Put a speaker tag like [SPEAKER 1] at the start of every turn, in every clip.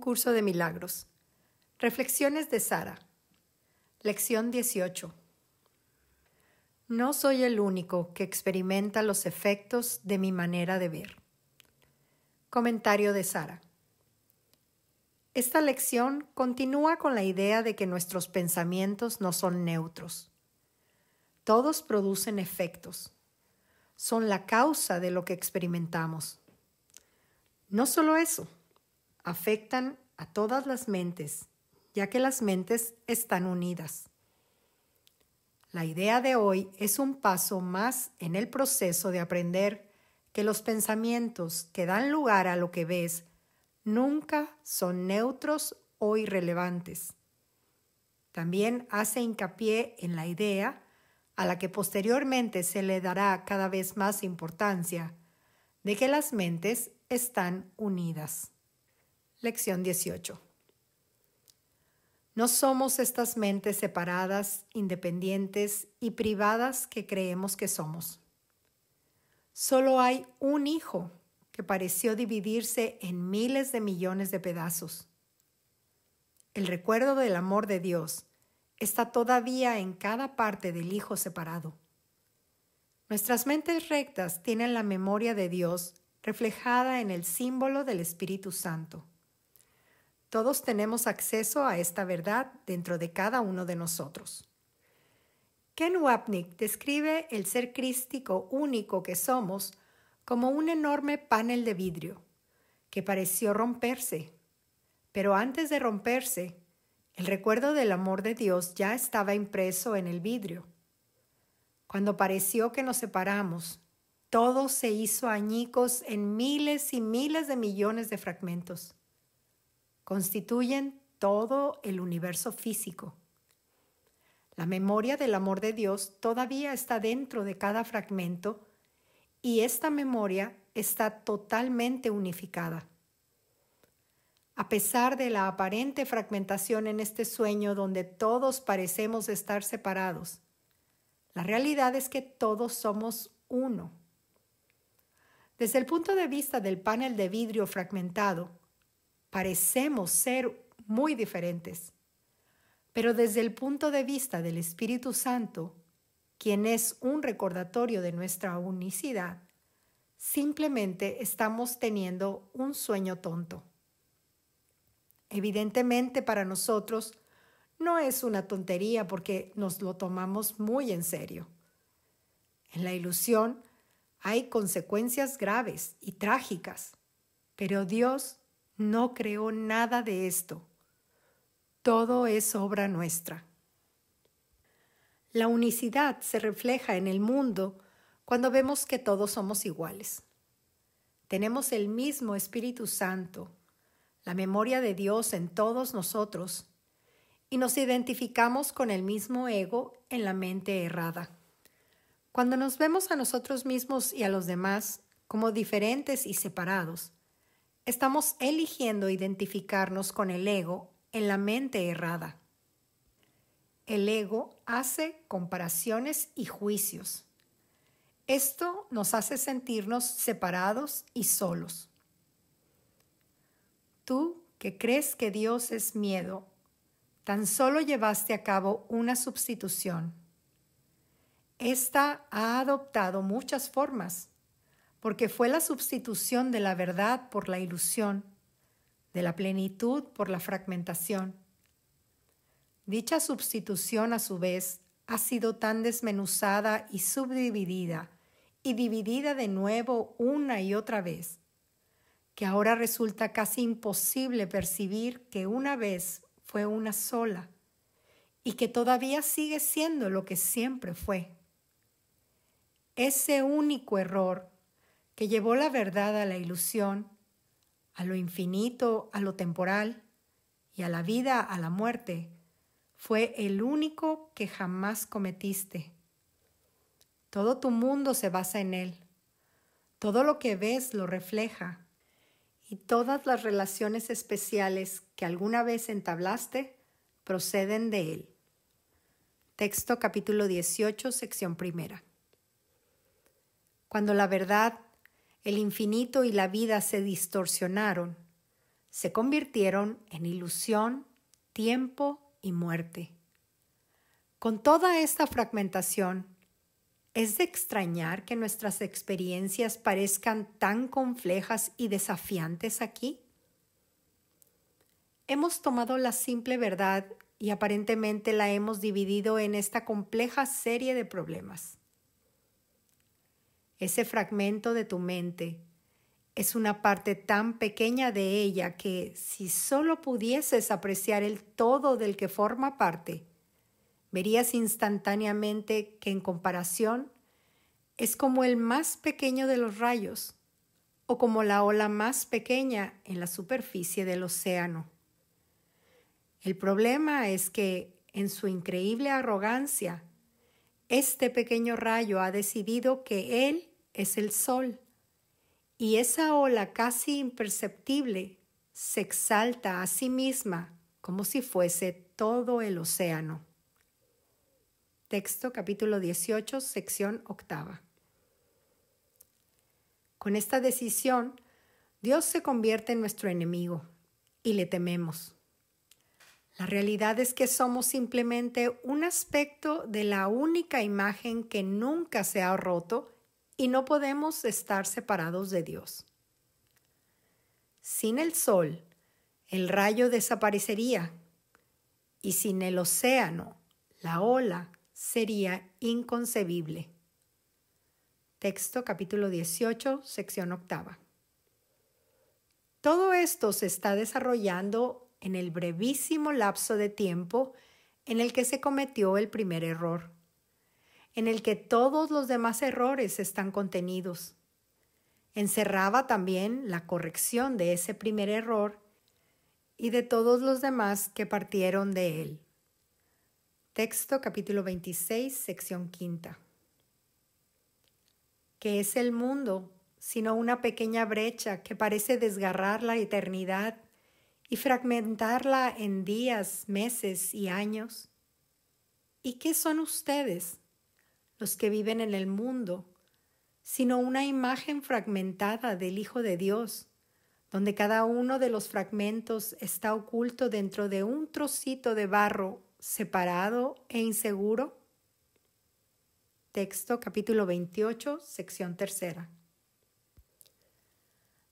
[SPEAKER 1] curso de milagros. Reflexiones de Sara. Lección 18. No soy el único que experimenta los efectos de mi manera de ver. Comentario de Sara. Esta lección continúa con la idea de que nuestros pensamientos no son neutros. Todos producen efectos. Son la causa de lo que experimentamos. No solo eso, afectan a todas las mentes, ya que las mentes están unidas. La idea de hoy es un paso más en el proceso de aprender que los pensamientos que dan lugar a lo que ves nunca son neutros o irrelevantes. También hace hincapié en la idea, a la que posteriormente se le dará cada vez más importancia, de que las mentes están unidas. Lección 18. No somos estas mentes separadas, independientes y privadas que creemos que somos. Solo hay un hijo que pareció dividirse en miles de millones de pedazos. El recuerdo del amor de Dios está todavía en cada parte del hijo separado. Nuestras mentes rectas tienen la memoria de Dios reflejada en el símbolo del Espíritu Santo. Todos tenemos acceso a esta verdad dentro de cada uno de nosotros. Ken Wapnick describe el ser crístico único que somos como un enorme panel de vidrio que pareció romperse, pero antes de romperse, el recuerdo del amor de Dios ya estaba impreso en el vidrio. Cuando pareció que nos separamos, todo se hizo añicos en miles y miles de millones de fragmentos. Constituyen todo el universo físico. La memoria del amor de Dios todavía está dentro de cada fragmento y esta memoria está totalmente unificada. A pesar de la aparente fragmentación en este sueño donde todos parecemos estar separados, la realidad es que todos somos uno. Desde el punto de vista del panel de vidrio fragmentado, parecemos ser muy diferentes. Pero desde el punto de vista del Espíritu Santo, quien es un recordatorio de nuestra unicidad, simplemente estamos teniendo un sueño tonto. Evidentemente para nosotros no es una tontería porque nos lo tomamos muy en serio. En la ilusión hay consecuencias graves y trágicas, pero Dios no creó nada de esto. Todo es obra nuestra. La unicidad se refleja en el mundo cuando vemos que todos somos iguales. Tenemos el mismo Espíritu Santo, la memoria de Dios en todos nosotros, y nos identificamos con el mismo ego en la mente errada. Cuando nos vemos a nosotros mismos y a los demás como diferentes y separados, estamos eligiendo identificarnos con el ego en la mente errada. El ego hace comparaciones y juicios. Esto nos hace sentirnos separados y solos. Tú, que crees que Dios es miedo, tan solo llevaste a cabo una sustitución. Esta ha adoptado muchas formas, porque fue la sustitución de la verdad por la ilusión, de la plenitud por la fragmentación. Dicha sustitución, a su vez, ha sido tan desmenuzada y subdividida y dividida de nuevo una y otra vez, que ahora resulta casi imposible percibir que una vez fue una sola y que todavía sigue siendo lo que siempre fue. Ese único error que llevó la verdad a la ilusión, a lo infinito, a lo temporal y a la vida, a la muerte, fue el único que jamás cometiste. Todo tu mundo se basa en él. Todo lo que ves lo refleja. Y todas las relaciones especiales que alguna vez entablaste proceden de él. Texto capítulo 18, sección primera. Cuando la verdad, el infinito y la vida se distorsionaron, se convirtieron en ilusión, tiempo y muerte. Con toda esta fragmentación, ¿es de extrañar que nuestras experiencias parezcan tan complejas y desafiantes aquí? Hemos tomado la simple verdad y aparentemente la hemos dividido en esta compleja serie de problemas. Ese fragmento de tu mente es una parte tan pequeña de ella que, si solo pudieses apreciar el todo del que forma parte, verías instantáneamente que en comparación es como el más pequeño de los rayos o como la ola más pequeña en la superficie del océano. El problema es que, en su increíble arrogancia, este pequeño rayo ha decidido que él es el sol, y esa ola casi imperceptible se exalta a sí misma como si fuese todo el océano. Texto capítulo 18, sección 8. Con esta decisión, Dios se convierte en nuestro enemigo y le tememos. La realidad es que somos simplemente un aspecto de la única imagen que nunca se ha roto y no podemos estar separados de Dios. Sin el sol, el rayo desaparecería, y sin el océano, la ola sería inconcebible. Texto capítulo 18, sección 8. Todo esto se está desarrollando en el brevísimo lapso de tiempo en el que se cometió el primer error, en el que todos los demás errores están contenidos. Encerraba también la corrección de ese primer error y de todos los demás que partieron de él. Texto capítulo 26, sección 5. ¿Qué es el mundo sino una pequeña brecha que parece desgarrar la eternidad y fragmentarla en días, meses y años? ¿Y qué son ustedes, los que viven en el mundo, sino una imagen fragmentada del Hijo de Dios, donde cada uno de los fragmentos está oculto dentro de un trocito de barro separado e inseguro? Texto capítulo 28, sección 3.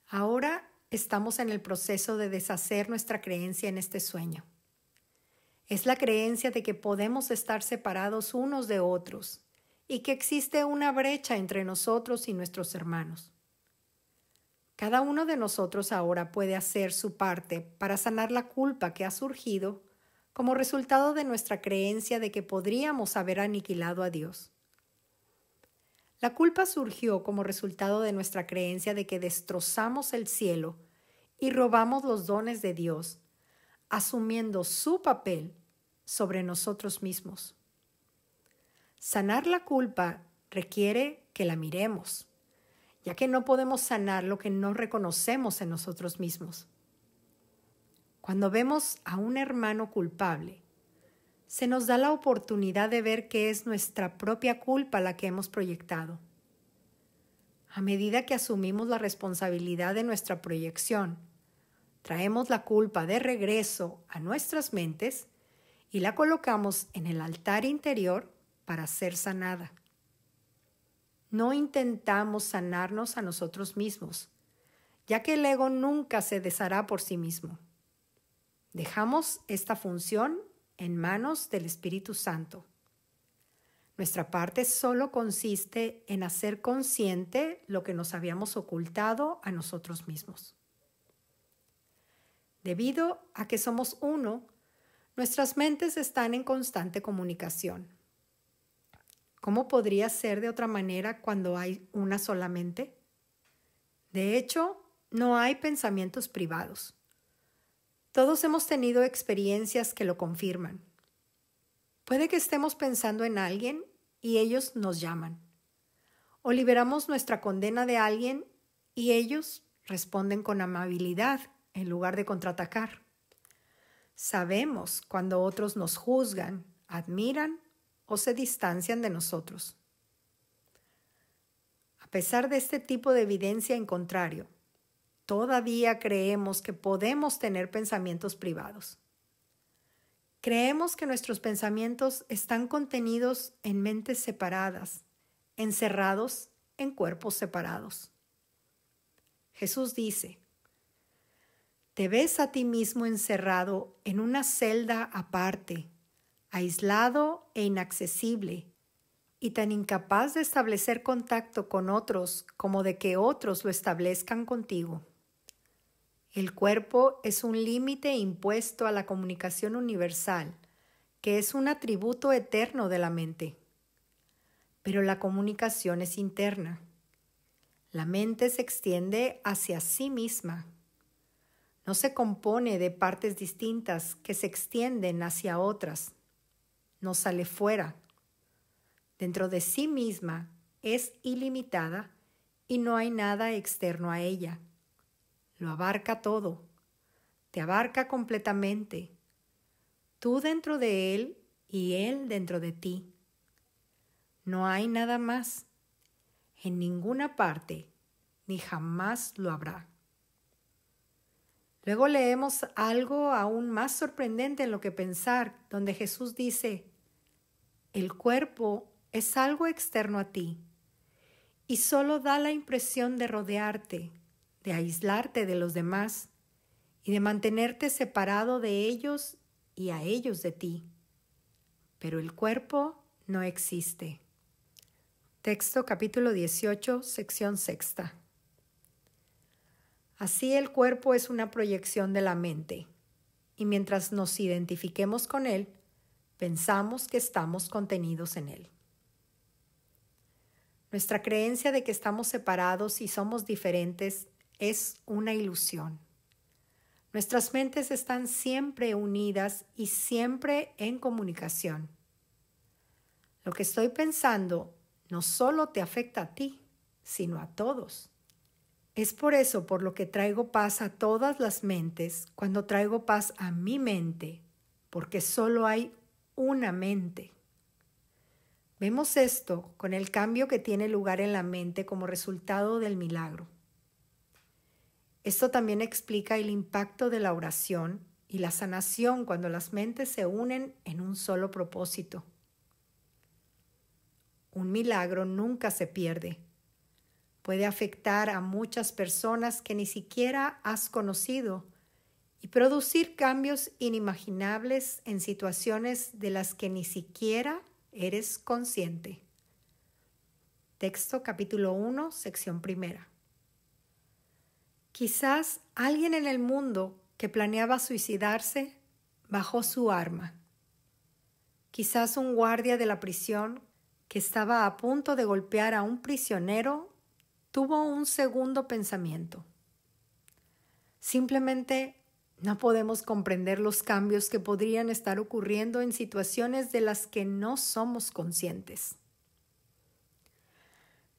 [SPEAKER 1] Ahora estamos en el proceso de deshacer nuestra creencia en este sueño. Es la creencia de que podemos estar separados unos de otros y que existe una brecha entre nosotros y nuestros hermanos. Cada uno de nosotros ahora puede hacer su parte para sanar la culpa que ha surgido como resultado de nuestra creencia de que podríamos haber aniquilado a Dios. La culpa surgió como resultado de nuestra creencia de que destrozamos el cielo y robamos los dones de Dios, asumiendo su papel sobre nosotros mismos. Sanar la culpa requiere que la miremos, ya que no podemos sanar lo que no reconocemos en nosotros mismos. Cuando vemos a un hermano culpable, se nos da la oportunidad de ver que es nuestra propia culpa la que hemos proyectado. A medida que asumimos la responsabilidad de nuestra proyección, traemos la culpa de regreso a nuestras mentes y la colocamos en el altar interior para ser sanada. No intentamos sanarnos a nosotros mismos, ya que el ego nunca se deshará por sí mismo. Dejamos esta función en manos del Espíritu Santo. Nuestra parte solo consiste en hacer consciente lo que nos habíamos ocultado a nosotros mismos. Debido a que somos uno, nuestras mentes están en constante comunicación. ¿Cómo podría ser de otra manera cuando hay una sola mente? De hecho, no hay pensamientos privados. Todos hemos tenido experiencias que lo confirman. Puede que estemos pensando en alguien y ellos nos llaman. O liberamos nuestra condena de alguien y ellos responden con amabilidad en lugar de contraatacar. Sabemos cuando otros nos juzgan, admiran o se distancian de nosotros. A pesar de este tipo de evidencia en contrario, todavía creemos que podemos tener pensamientos privados. Creemos que nuestros pensamientos están contenidos en mentes separadas, encerrados en cuerpos separados. Jesús dice: te ves a ti mismo encerrado en una celda aparte, aislado e inaccesible, y tan incapaz de establecer contacto con otros como de que otros lo establezcan contigo. El cuerpo es un límite impuesto a la comunicación universal, que es un atributo eterno de la mente. Pero la comunicación es interna. La mente se extiende hacia sí misma. No se compone de partes distintas que se extienden hacia otras. No sale fuera. Dentro de sí misma es ilimitada y no hay nada externo a ella. Lo abarca todo. Te abarca completamente. Tú dentro de él y él dentro de ti. No hay nada más. En ninguna parte, ni jamás lo habrá. Luego leemos algo aún más sorprendente en lo que pensar, donde Jesús dice: el cuerpo es algo externo a ti y solo da la impresión de rodearte, de aislarte de los demás y de mantenerte separado de ellos y a ellos de ti. Pero el cuerpo no existe. Texto capítulo 18, sección 6. Así el cuerpo es una proyección de la mente, y mientras nos identifiquemos con él, pensamos que estamos contenidos en él. Nuestra creencia de que estamos separados y somos diferentes es una ilusión. Nuestras mentes están siempre unidas y siempre en comunicación. Lo que estoy pensando no solo te afecta a ti, sino a todos. Es por eso por lo que traigo paz a todas las mentes cuando traigo paz a mi mente, porque solo hay una mente. Vemos esto con el cambio que tiene lugar en la mente como resultado del milagro. Esto también explica el impacto de la oración y la sanación cuando las mentes se unen en un solo propósito. Un milagro nunca se pierde. Puede afectar a muchas personas que ni siquiera has conocido y producir cambios inimaginables en situaciones de las que ni siquiera eres consciente. Texto capítulo 1, sección 1. Quizás alguien en el mundo que planeaba suicidarse bajó su arma. Quizás un guardia de la prisión que estaba a punto de golpear a un prisionero tuvo un segundo pensamiento. Simplemente no podemos comprender los cambios que podrían estar ocurriendo en situaciones de las que no somos conscientes.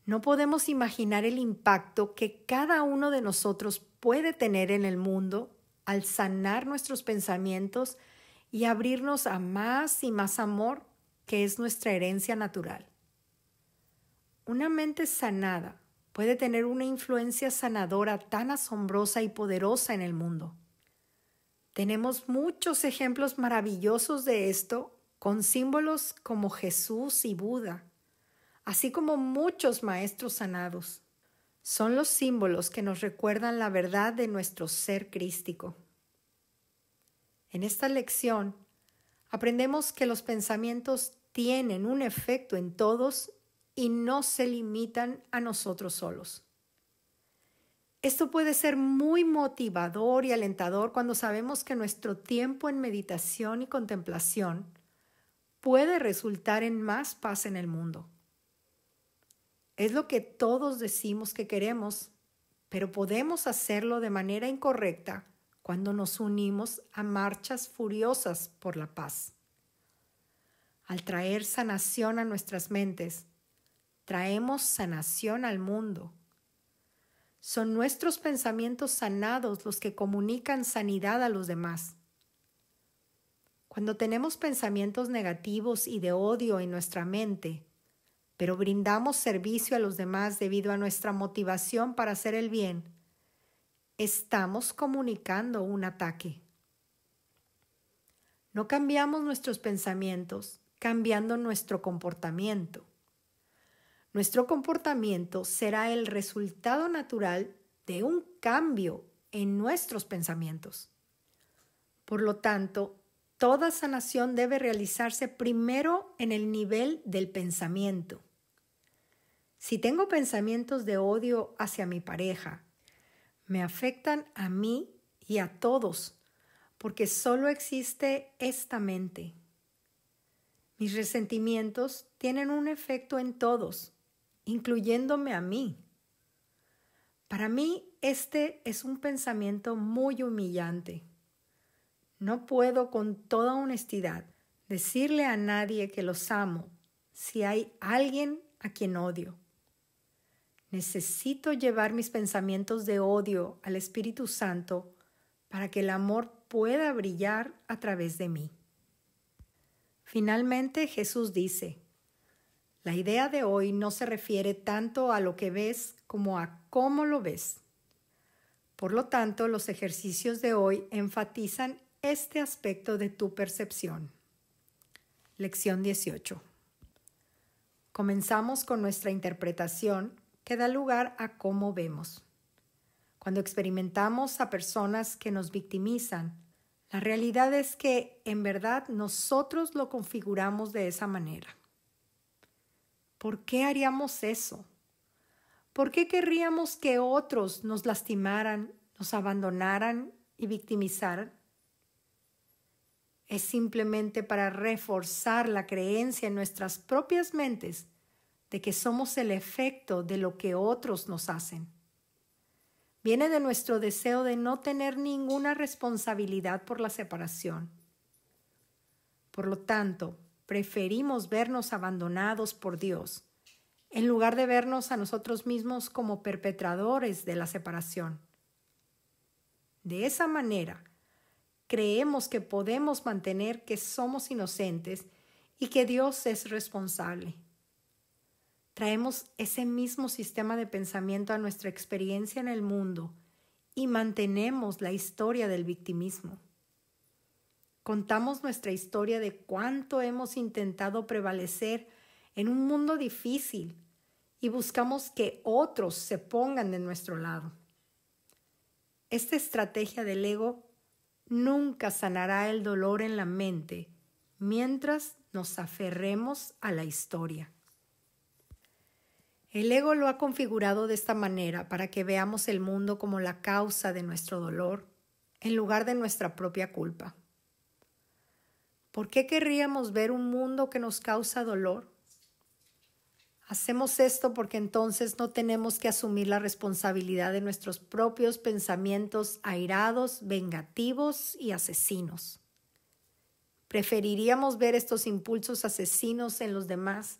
[SPEAKER 1] No podemos imaginar el impacto que cada uno de nosotros puede tener en el mundo al sanar nuestros pensamientos y abrirnos a más y más amor, que es nuestra herencia natural. Una mente sanada puede tener una influencia sanadora tan asombrosa y poderosa en el mundo. Tenemos muchos ejemplos maravillosos de esto con símbolos como Jesús y Buda, así como muchos maestros sanados. Son los símbolos que nos recuerdan la verdad de nuestro ser crístico. En esta lección aprendemos que los pensamientos tienen un efecto en todos y no se limitan a nosotros solos. Esto puede ser muy motivador y alentador cuando sabemos que nuestro tiempo en meditación y contemplación puede resultar en más paz en el mundo. Es lo que todos decimos que queremos, pero podemos hacerlo de manera incorrecta cuando nos unimos a marchas furiosas por la paz. Al traer sanación a nuestras mentes, traemos sanación al mundo. Son nuestros pensamientos sanados los que comunican sanidad a los demás. Cuando tenemos pensamientos negativos y de odio en nuestra mente, pero brindamos servicio a los demás debido a nuestra motivación para hacer el bien, estamos comunicando un ataque. No cambiamos nuestros pensamientos, cambiando nuestro comportamiento. Nuestro comportamiento será el resultado natural de un cambio en nuestros pensamientos. Por lo tanto, toda sanación debe realizarse primero en el nivel del pensamiento. Si tengo pensamientos de odio hacia mi pareja, me afectan a mí y a todos, porque solo existe esta mente. Mis resentimientos tienen un efecto en todos, incluyéndome a mí. Para mí, este es un pensamiento muy humillante. No puedo con toda honestidad decirle a nadie que los amo si hay alguien a quien odio. Necesito llevar mis pensamientos de odio al Espíritu Santo para que el amor pueda brillar a través de mí. Finalmente, Jesús dice, la idea de hoy no se refiere tanto a lo que ves como a cómo lo ves. Por lo tanto, los ejercicios de hoy enfatizan este aspecto de tu percepción. Lección 18. Comenzamos con nuestra interpretación que da lugar a cómo vemos. Cuando experimentamos a personas que nos victimizan, la realidad es que, en verdad, nosotros lo configuramos de esa manera. ¿Por qué haríamos eso? ¿Por qué querríamos que otros nos lastimaran, nos abandonaran y victimizaran? Es simplemente para reforzar la creencia en nuestras propias mentes de que somos el efecto de lo que otros nos hacen. Viene de nuestro deseo de no tener ninguna responsabilidad por la separación. Por lo tanto, preferimos vernos abandonados por Dios, en lugar de vernos a nosotros mismos como perpetradores de la separación. De esa manera, creemos que podemos mantener que somos inocentes y que Dios es responsable. Traemos ese mismo sistema de pensamiento a nuestra experiencia en el mundo y mantenemos la historia del victimismo. Contamos nuestra historia de cuánto hemos intentado prevalecer en un mundo difícil y buscamos que otros se pongan de nuestro lado. Esta estrategia del ego nunca sanará el dolor en la mente mientras nos aferremos a la historia. El ego lo ha configurado de esta manera para que veamos el mundo como la causa de nuestro dolor en lugar de nuestra propia culpa. ¿Por qué querríamos ver un mundo que nos causa dolor? Hacemos esto porque entonces no tenemos que asumir la responsabilidad de nuestros propios pensamientos airados, vengativos y asesinos. Preferiríamos ver estos impulsos asesinos en los demás,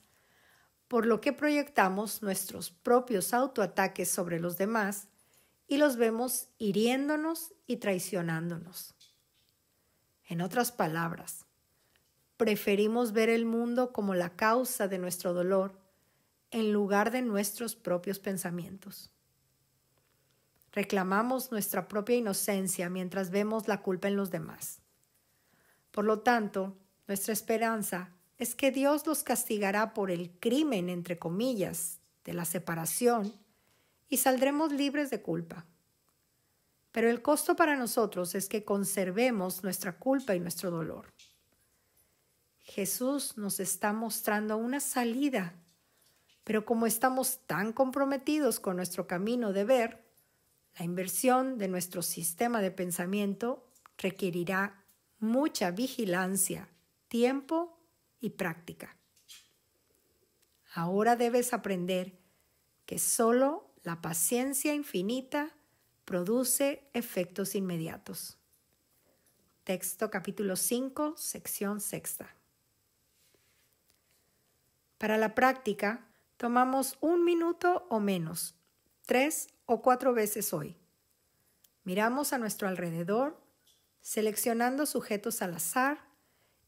[SPEAKER 1] por lo que proyectamos nuestros propios autoataques sobre los demás y los vemos hiriéndonos y traicionándonos. En otras palabras, preferimos ver el mundo como la causa de nuestro dolor en lugar de nuestros propios pensamientos. Reclamamos nuestra propia inocencia mientras vemos la culpa en los demás. Por lo tanto, nuestra esperanza es que Dios los castigará por el crimen, entre comillas, de la separación y saldremos libres de culpa. Pero el costo para nosotros es que conservemos nuestra culpa y nuestro dolor. Jesús nos está mostrando una salida, pero como estamos tan comprometidos con nuestro camino de ver, la inversión de nuestro sistema de pensamiento requerirá mucha vigilancia, tiempo y práctica. Ahora debes aprender que solo la paciencia infinita produce efectos inmediatos. Texto capítulo 5, sección 6. Para la práctica, tomamos 1 minuto o menos, 3 o 4 veces hoy. Miramos a nuestro alrededor, seleccionando sujetos al azar,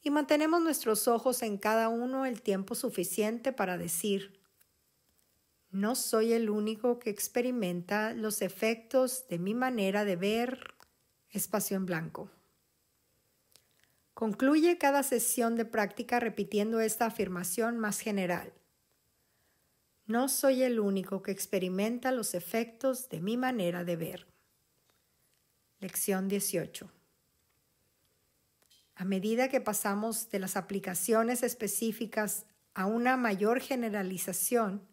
[SPEAKER 1] y mantenemos nuestros ojos en cada uno el tiempo suficiente para decir: No soy el único que experimenta los efectos de mi manera de ver, espacio en blanco. Concluye cada sesión de práctica repitiendo esta afirmación más general. No soy el único que experimenta los efectos de mi manera de ver. Lección 18. A medida que pasamos de las aplicaciones específicas a una mayor generalización,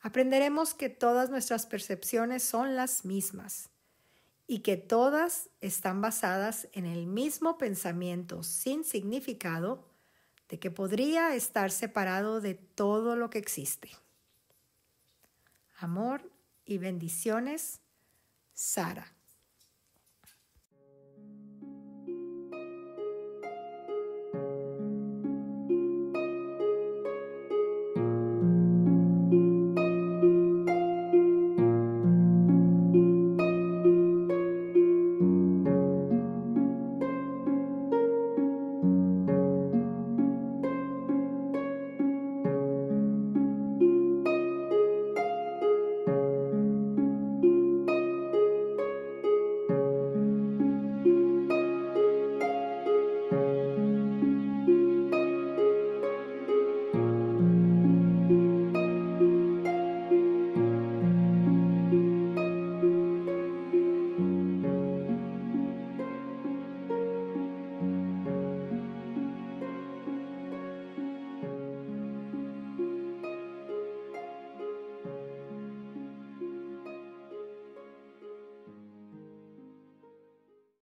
[SPEAKER 1] aprenderemos que todas nuestras percepciones son las mismas y que todas están basadas en el mismo pensamiento sin significado de que podría estar separado de todo lo que existe. Amor y bendiciones, Sara.